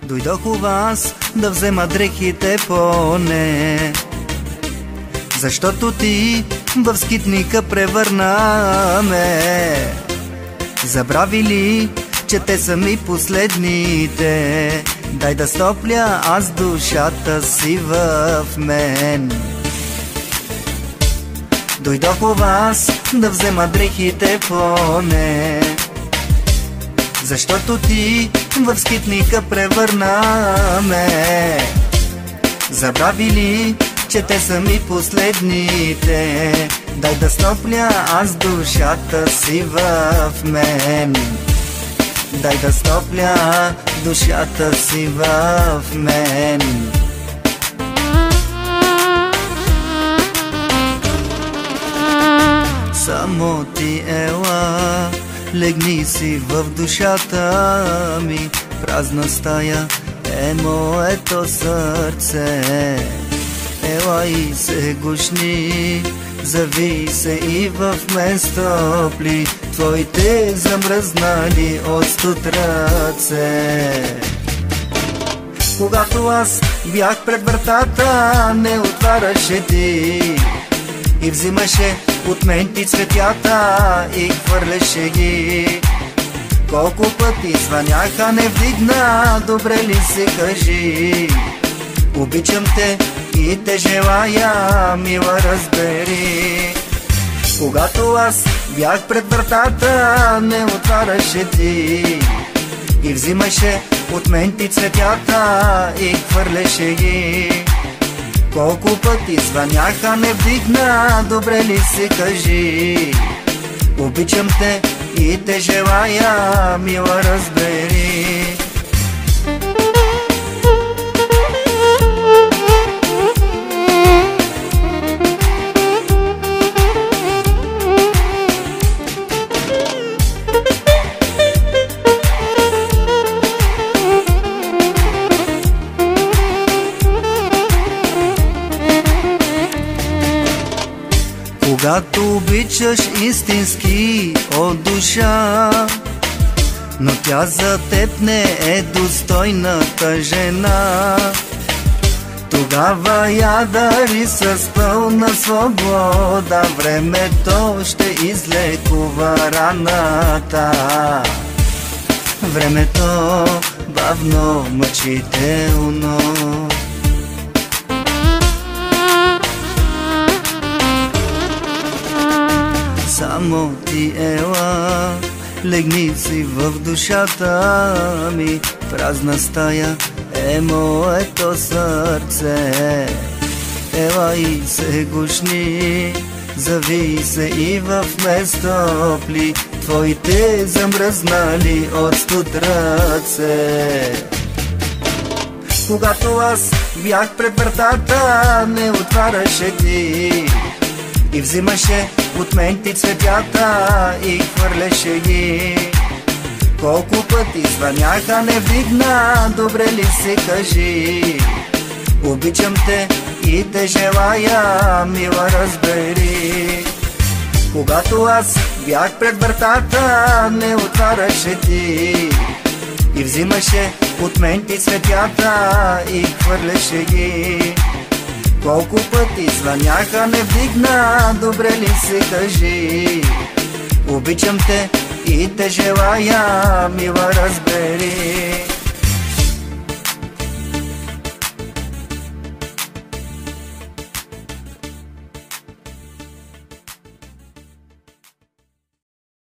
Дойдох у вас да взема дрехите поне, защото ти в скитника превърна ме. Забрави ли, че те са ми последните? Дай да стопля аз душата си в мен. Дойдох у вас да взема дрехите поне, защото ти в скитника превърна ме. Забрави ли, че те са ми последните? Дай да стопля аз душата си в мен. Дай да стопля душата си в мен. Само ти ела, легни си в душата ми. Празна стая е моето сърце. Ела и се гушни, зави се и в мен стопли твоите замръзнали от студ ръце. Когато аз бях пред вратата, не отваряше ти и взимаше от мен ти цветята и хвърляше ги. Колко пъти звъняха, не вдигна, добре ли си кажи? Обичам те и те желая, мила, разбери. Когато аз бях пред вратата, не отваряше ти и взимаше от мен ти цветята и хвърляше ги. Колко пъти звъняха, не вдигна, добре ли си кажи? Обичам те и те желая, мила, разбери. Когато обичаш истински от душа, но тя за теб не е достойната жена, тогава я дари с пълна свобода. Времето ще излекува раната. Времето бавно, мъчително. Само ти ела, легни си в душата ми. Празна стая е моето сърце. Ела и се гушни, зави се и в мен стопли твоите замръзнали от студ ръце. Когато аз бях пред вратата, не отваряше ти и взимаше от мен ти цветята и хвърляше ги. Колко пъти звъняха, не вдигна, добре ли си кажи? Обичам те и те желая, мила, разбери. Когато аз бях пред вратата, не отваряше ти и взимаше от мен ти цветята и хвърляше ги. Колко пъти звъняха, не вдигна, добре ли си кажи? Обичам те и те желая, мила, разбери.